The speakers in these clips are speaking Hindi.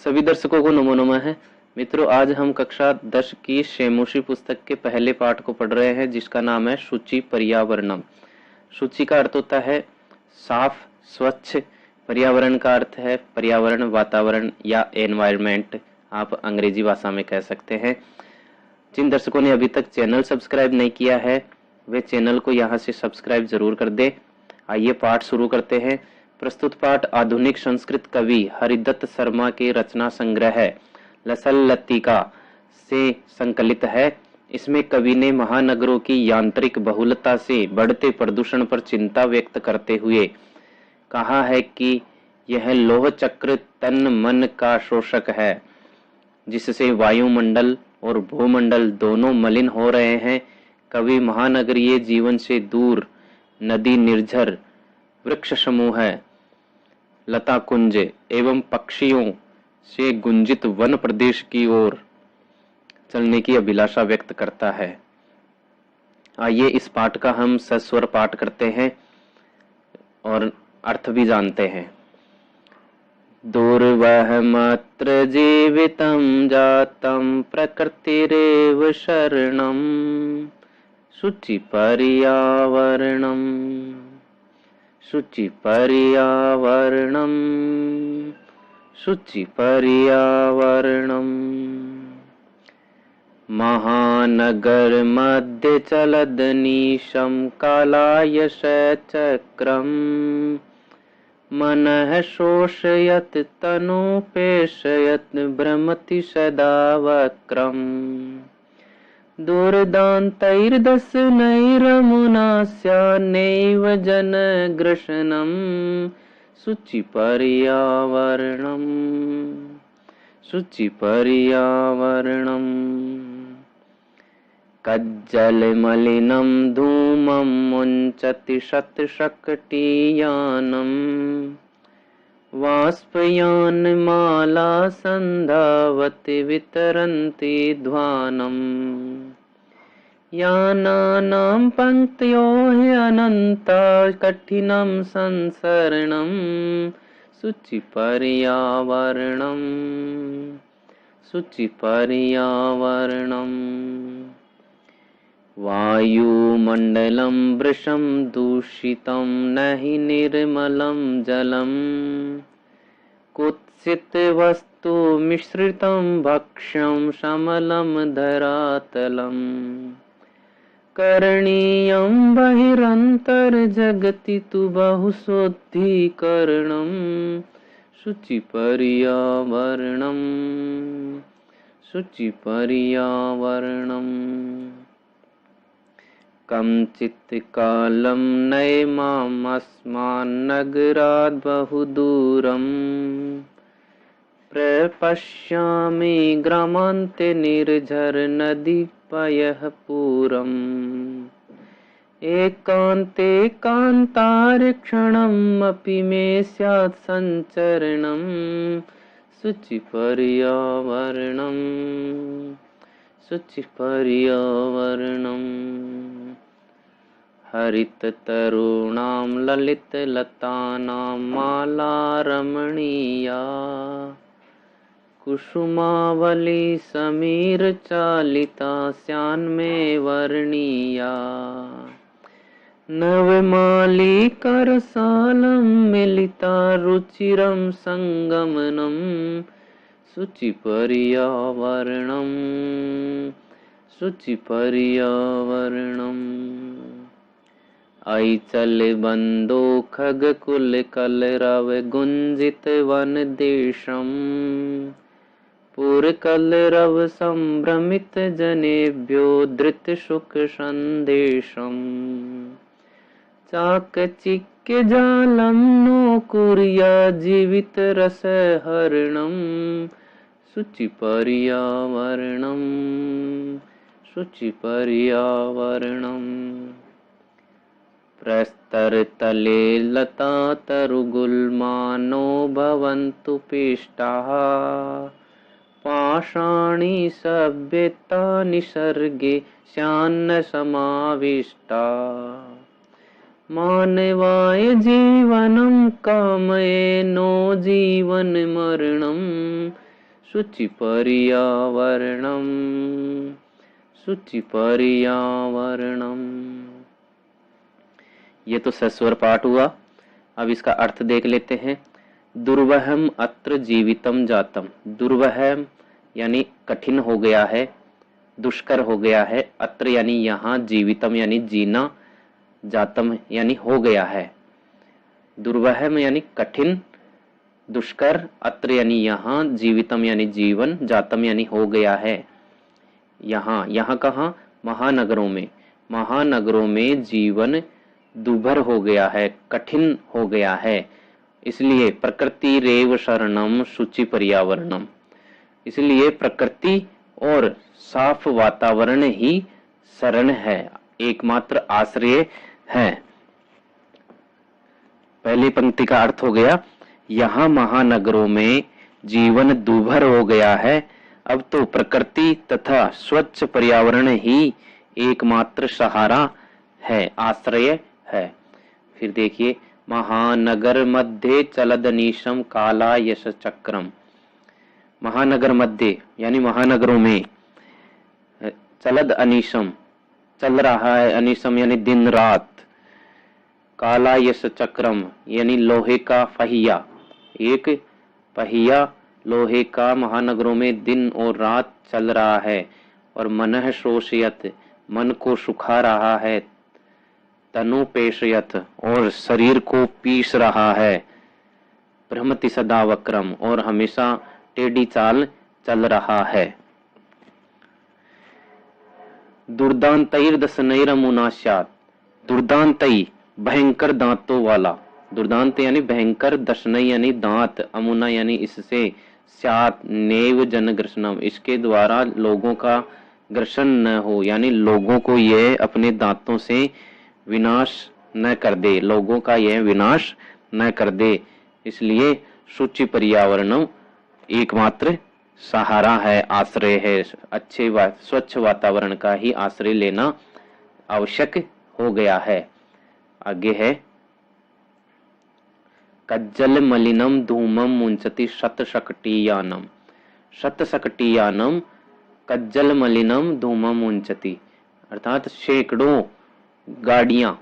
सभी दर्शकों को नमो नमः है। मित्रों, आज हम कक्षा 10 की शेमोशी पुस्तक के पहले पाठ को पढ़ रहे हैं, जिसका नाम है शुचि पर्यावरणम। शुचि का अर्थ होता है साफ, स्वच्छ। पर्यावरण का अर्थ है पर्यावरण, वातावरण या एनवायरनमेंट, आप अंग्रेजी भाषा में कह सकते हैं। जिन दर्शकों ने अभी तक चैनल सब्सक्राइब नहीं किया है, वे चैनल को यहाँ से सब्सक्राइब जरूर कर दे। आइए पाठ शुरू करते हैं। प्रस्तुत पाठ आधुनिक संस्कृत कवि हरिदत्त शर्मा के रचना संग्रह लसल लतिका से संकलित है। इसमें कवि ने महानगरों की यांत्रिक बहुलता से बढ़ते प्रदूषण पर चिंता व्यक्त करते हुए कहा है कि यह लौह चक्र तन मन का शोषक है, जिससे वायुमंडल और भूमंडल दोनों मलिन हो रहे हैं। कवि महानगरीय जीवन से दूर नदी, निर्झर वृक्ष समूह, लता कुंज एवं पक्षियों से गुंजित वन प्रदेश की ओर चलने की अभिलाषा व्यक्त करता है। आइए इस पाठ का हम सस्वर पाठ करते हैं और अर्थ भी जानते हैं। दुर्वहमत्र जीवितं जातं प्रकृतिरेव शरणं शुचि पर्यावरणं शुचि पर्यावरणं शुचि पर्यावरणं। महानगर मध्ये चलदनीशं कालायश चक्रम् मनः शोषयत् तनुपेशयत् भ्रमति सदा वक्रम् दुर्दान्तैर्दशनैरमुनास्यान्नैव जनग्रशनं शुचि पर्यावरणं शुचि पर्यावरणं। कज्जलमलिनं धूमं मुञ्चति शतशकटीयानं वाष्पयानमाला सन्धावति वितरन्ति ध्वानम् यानानां पङ्क्तयो ह्यनन्ता कठिनं संसरणं शुचि पर्यावरणं शुचि पर्यावरणं। वायुमण्डलं वृषं दूषितं नहि निर्मलं जलम् कुत्सित वस्तु मिश्रितं भक्ष्यं समलं धरातलम् करणीयं बहिरन्तर्जगति तु बहुशुद्धीकरणं शुचि पर्यावरणं शुचि पर्यावरणं। कञ्चित् कालं नयमामस्मान्नगराद् बहुदूरम् प्रपश्यामि ग्रामान्ते निर्झरनदीपयः पूरम् एकान्ते कान्तारक्षणम् अपि मे स्यात् सञ्चरणं शुचि पर्यावरणं शुचि पर्यावरणं। हरिततरूणां ललितलतानां माला रमणीया कुसुमावली समीरचालिता स्यान्मे वर्णीया नवमालिकरसालं मिलिता रुचिरं संगमनं शुचि पर्यावरणं शुचि पर्यावरणं। ऐचलबन्धो खगकुलकलरव गुञ्जित वनदेशम् पुरकलरव सम्भ्रमित जनेभ्यो धृत सुख सन्देशम् चाकचिक्य जालं नो कुर्या जीवित रसहरणं शुचि पर्यावरणं शुचि पर्यावरणं। प्रस्तरतले लता तरुगुल्मानो भवन्तु पिष्टाः पाषाणी सभ्यता निसर्गे स्यान्न समाविष्टा मानवाय जीवनं कामये नो जीवन मरणं शुचि पर्यावरणम, शुचि पर्यावरणम। ये तो सस्वर पाठ हुआ। अब इसका अर्थ देख लेते हैं। दुर्वहम अत्र जीवितम जातम। दुर्वहम यानी कठिन हो गया है, दुष्कर हो गया है, अत्र यानी यहाँ, जीवितम यानी जीना, जातम यानी हो गया है। दुर्वहम यानी कठिन, दुष्कर, अत्र यानी यहाँ, जीवितम यानी जीवन, जातम यानी हो गया है। यहाँ, यहाँ कहाँ? महानगरों में। महानगरों में जीवन दुभर हो गया है, कठिन हो गया है। इसलिए प्रकृति रेव शरणम शुचि पर्यावरणम। इसलिए प्रकृति और साफ वातावरण ही शरण है, एकमात्र आश्रय है। पहली पंक्ति का अर्थ हो गया, यहाँ महानगरों में जीवन दुभर हो गया है, अब तो प्रकृति तथा स्वच्छ पर्यावरण ही एकमात्र सहारा है, आश्रय है। फिर देखिए, महानगर मध्य चलदनीशम काला यश चक्रम। महानगर मध्य यानी महानगरों में, चलद अनीशम चल रहा है, अनीशम यानी दिन रात, काला यश चक्रम यानी लोहे का पहिया, एक पहिया लोहे का महानगरों में दिन और रात चल रहा है। और मनः शोषयत मन को सुखा रहा है, तनु पेशयत और शरीर को पीस रहा है, भ्रमति सदा वक्रम और हमेशा टेढ़ी चाल चल रहा है। दुर्दांतैर दशनैरमुनास्यात्। दुर्दांतई भयंकर दांतों वाला, दुर्दांत यानी भयंकर, दशनई यानी दांत, अमुना यानी इससे, स्यात् नैव जनग्रसनम इसके द्वारा लोगों का ग्रसन न हो, यानी लोगों को यह अपने दांतों से विनाश न कर दे, लोगों का यह विनाश न कर दे। इसलिए शुचि पर्यावरणम एकमात्र सहारा है, आश्रय है। अच्छे स्वच्छ वातावरण का ही आश्रय लेना आवश्यक हो गया है। आगे है, कज्जल मलिनम धूमम मुंचति शतशकटीयानम। शतशकटीयानम कज्जल मलिनम धूमम मुंचति, अर्थात सैकड़ों गाड़ियां,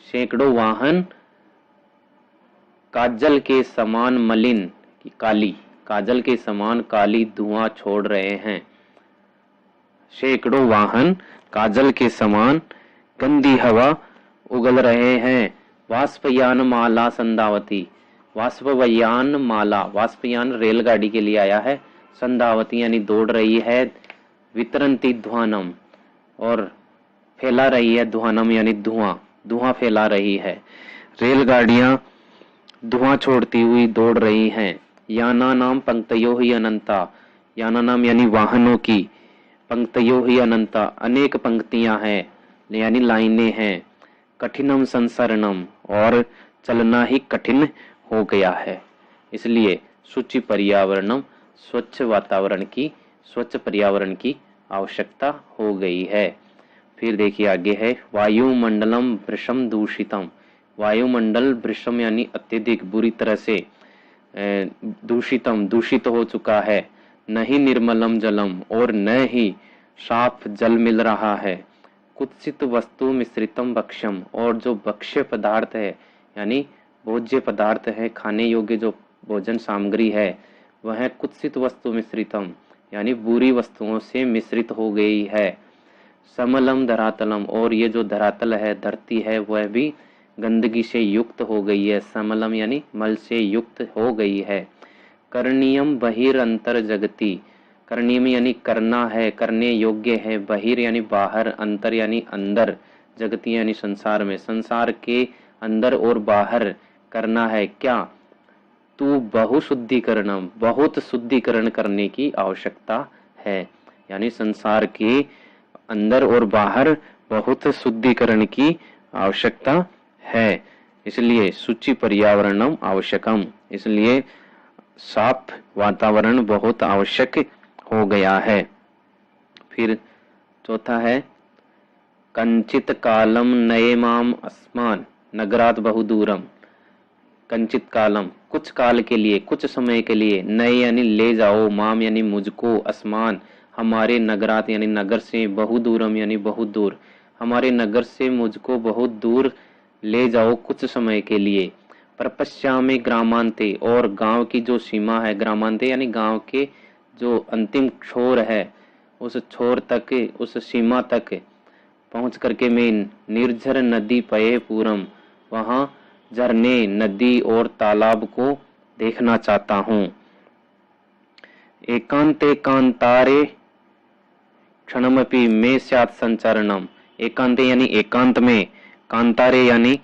सैकड़ों वाहन काजल के समान मलिन, काली, काजल के समान काली धुआं छोड़ रहे हैं। सैकड़ों वाहन काजल के समान गंदी हवा उगल रहे हैं। वाष्पयान माला संधावती। वाष्पयान माला, वाष्पयान रेलगाड़ी के लिए आया है, संधावती यानी दौड़ रही है, वितरंती ध्वानम और फैला रही है, ध्वानम यानी धुआं, धुआं फैला रही है। रेलगाड़ियां धुआं छोड़ती हुई दौड़ रही हैं। याना नाम पंक्तयो ही अनंता। याना नाम यानी वाहनों की, पंक्तयो ही अनंता अनेक पंक्तियां हैं, यानी लाइनें हैं। कठिनम संसरणम और चलना ही कठिन हो गया है। इसलिए शुचि पर्यावरणम स्वच्छ वातावरण की, स्वच्छ पर्यावरण की आवश्यकता हो गई है। फिर देखिए आगे है, वायुमंडलम भृशम दूषितम। वायुमंडल भृशम यानी अत्यधिक बुरी तरह से दूषितम दूषित हो चुका है। न ही निर्मलम जलम और न ही साफ जल मिल रहा है। कुत्सित वस्तु मिश्रितम भक्ष्यम और जो भक्ष्य पदार्थ है यानी भोज्य पदार्थ है, खाने योग्य जो भोजन सामग्री है, वह कुत्सित वस्तु मिश्रितम यानी बुरी वस्तुओं से मिश्रित हो गई है। समलम धरातलम और ये जो धरातल है, धरती है, वह भी गंदगी से युक्त हो गई है। समलम यानी मल से युक्त हो गई है। करणीयम बहिरंतर जगती। करणीयम यानी करना है, करने योग्य है। बहिर यानी बाहर, अंतर यानी अंदर, जगती यानी संसार में, संसार के अंदर और बाहर करना है क्या? तू बहुशुद्धिकरणम बहुत शुद्धिकरण करने की आवश्यकता है, यानी संसार के अंदर और बाहर बहुत शुद्धिकरण की आवश्यकता है। इसलिए शुचि पर्यावरणम आवश्यकम, इसलिए साफ वातावरण बहुत आवश्यक हो गया है। फिर चौथा है, कंचित कालम नये माम अस्मान नगरात बहुदूरम। कंचित कालम, कुछ काल के लिए, कुछ समय के लिए, नए यानी ले जाओ, माम यानी मुझको, असमान हमारे, नगरात यानी नगर से, बहुदूरम यानी बहुत दूर, हमारे नगर से मुझको बहुत दूर ले जाओ कुछ समय के लिए। प्रपश्यामि ग्रामांते, और गांव की जो सीमा है, ग्रामांते यानी गांव के जो अंतिम छोर है, उस छोर तक, उस सीमा तक पहुंच करके मैं निर्झर नदी पये पूरम, वहां झरने, नदी और तालाब को देखना चाहता हूँ। एकांते कांतारे क्षणमपि में स्यात् संचरणम, एकांते यानी एकांत में, कांतारे यानी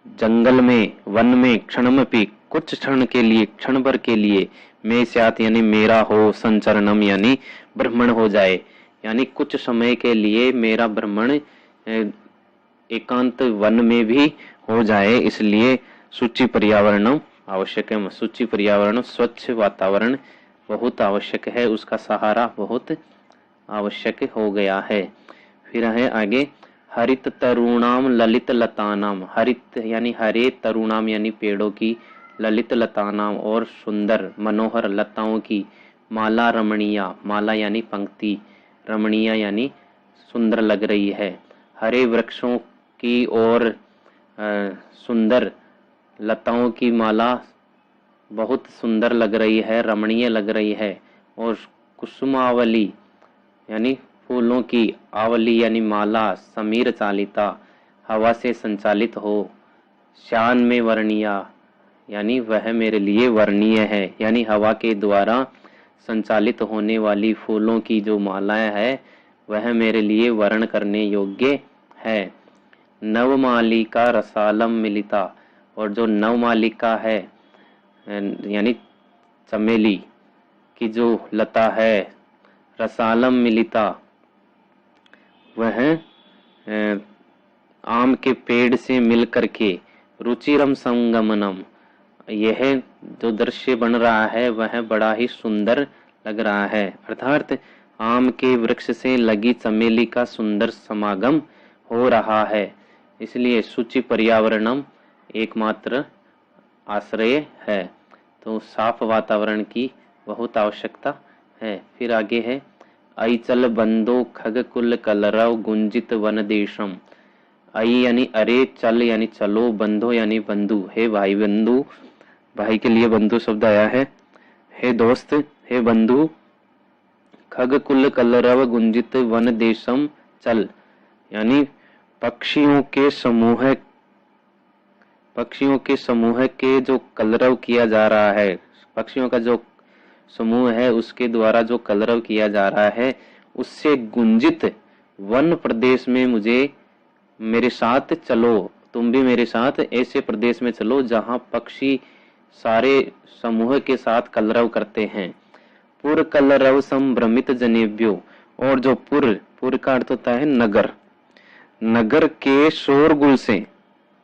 जंगल में, वन में, क्षणमपि कुछ क्षण के लिए, क्षण भर के लिए, में स्यात् यानी मेरा हो, संचरणम यानी भ्रमण हो जाए, यानी कुछ समय के लिए मेरा भ्रमण एकांत वन में भी हो जाए, इसलिए शुचि पर्यावरणम आवश्यक है। शुचि पर्यावरण, स्वच्छ वातावरण बहुत आवश्यक है, उसका सहारा बहुत आवश्यक हो गया है। फिर है आगे, हरित तरुणाम ललित लतानाम, हरित यानी हरे, तरुणाम यानी पेड़ों की, ललित लतानाम और सुंदर मनोहर लताओं की, माला रमणीया, माला यानी पंक्ति, रमणीया यानी सुंदर लग रही है, हरे वृक्षों की और सुंदर लताओं की माला बहुत सुंदर लग रही है, रमणीय लग रही है, और कुसुमावली यानी फूलों की, आवली यानी माला, समीर चालिता हवा से संचालित हो, शान में वर्णीया यानी वह मेरे लिए वर्णीय है, यानी हवा के द्वारा संचालित होने वाली फूलों की जो मालाएं है वह मेरे लिए वर्ण करने योग्य है। नवमालिका रसालम मिलिता, और जो नवमालिका है यानी चमेली की जो लता है, रसालम मिलिता वह आम के पेड़ से मिल करके, रुचिरम संगमनम, यह जो दृश्य बन रहा है वह बड़ा ही सुंदर लग रहा है, अर्थात आम के वृक्ष से लगी चमेली का सुंदर समागम हो रहा है, इसलिए शुचि पर्यावरणम एकमात्र आश्रय है। तो साफ वातावरण की बहुत आवश्यकता है। फिर आगे है, अइचल बंदो खग कुल कलरव गुंजित वन देशम, आई यानी अरे, चल यानी चलो, बंधो यानी बंधु, हे भाई बंधु, भाई के लिए बंधु शब्द आया है, हे दोस्त, हे बंधु, खग कुल कलरव गुंजित वन देशम चल, यानी पक्षियों के समूह के जो कलरव किया जा रहा है, पक्षियों का जो समूह है उसके द्वारा जो कलरव किया जा रहा है, उससे गुंजित वन प्रदेश में मुझे, मेरे साथ चलो, तुम भी मेरे साथ ऐसे प्रदेश में चलो जहां पक्षी सारे समूह के साथ कलरव करते हैं। पुर कलरव संभ्रमित जनेभ्यो, और जो पुर का अर्थ होता है नगर, नगर के शोरगुल से,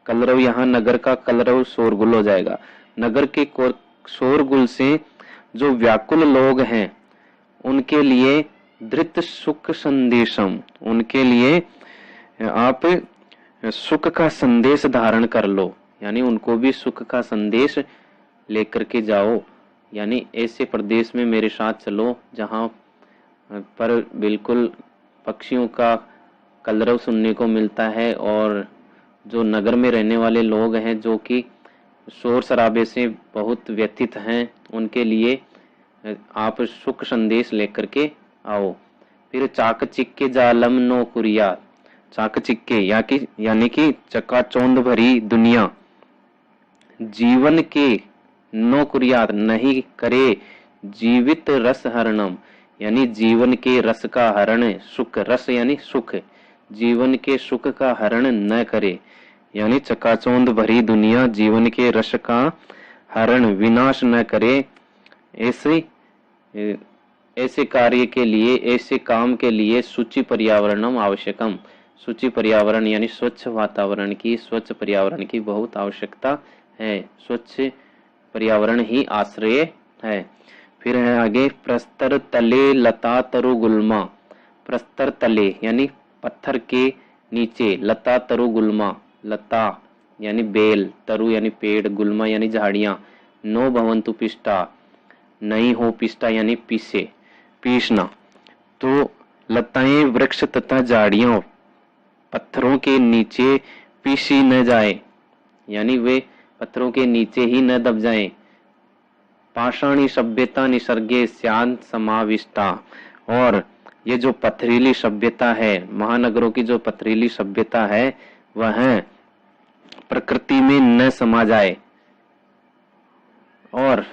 कलरव यहाँ नगर का कलरव शोरगुल हो जाएगा, नगर के शोरगुल से जो व्याकुल लोग हैं उनके लिए धृत सुख संदेशम, उनके लिए आप सुख का संदेश धारण कर लो, यानी उनको भी सुख का संदेश लेकर के जाओ, यानी ऐसे प्रदेश में मेरे साथ चलो जहां पर बिल्कुल पक्षियों का कलरव सुनने को मिलता है, और जो नगर में रहने वाले लोग हैं जो कि शोर शराबे से बहुत व्यथित हैं, उनके लिए आप सुख संदेश लेकर के आओ। फिर चाकचिक्के जालम नो कुरिया, चाकचिक्के यानी कि चकाचौंध भरी दुनिया, जीवन के नो कुरियात नहीं करे, जीवित रस हरणम, यानी जीवन के रस का हरण, सुख रस यानी सुख, जीवन के सुख का हरण न करे, यानी चकाचौंध भरी दुनिया जीवन के रस का हरण, विनाश न करे, ऐसे कार्य के लिए, ऐसे काम के लिए शुचि पर्यावरणम आवश्यकम, शुचि पर्यावरण यानी स्वच्छ वातावरण की, स्वच्छ पर्यावरण की बहुत आवश्यकता है, स्वच्छ पर्यावरण ही आश्रय है। फिर है आगे, प्रस्तर तले लता तरु गुल्मा, प्रस्तर तले यानी पत्थर के नीचे, लता तरु गुल्मा, लता यानी बेल, तरु यानी पेड़, गुल्मा यानी झाड़ियां, नो भवंतु पिष्टा, नहीं हो पिष्टा यानी पीसे, पीसना। तो लताएं, वृक्ष तथा झाड़ियों पत्थरों के नीचे पीसी न जाए, यानी वे पत्थरों के नीचे ही न दब जाएं। पाषाणी सभ्यता निसर्गे स्यात् समाविष्टा, और ये जो पथरीली सभ्यता है, महानगरों की जो पथरीली सभ्यता है, वह प्रकृति में न समा जाए। और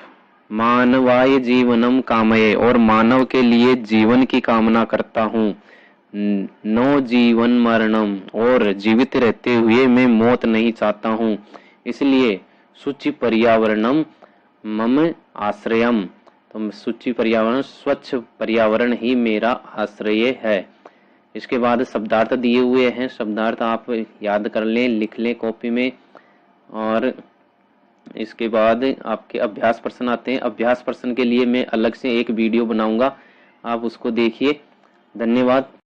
मानवाय जीवनम कामये, और मानव के लिए जीवन की कामना करता हूँ। नो जीवन मरणम, और जीवित रहते हुए मैं मौत नहीं चाहता हूँ। इसलिए शुचि पर्यावरणम मम आश्रयम, तो शुचि पर्यावरण, स्वच्छ पर्यावरण ही मेरा आश्रय है। इसके बाद शब्दार्थ दिए हुए हैं, शब्दार्थ आप याद कर लें, लिख लें कॉपी में। और इसके बाद आपके अभ्यास प्रश्न आते हैं। अभ्यास प्रश्न के लिए मैं अलग से एक वीडियो बनाऊंगा, आप उसको देखिए। धन्यवाद।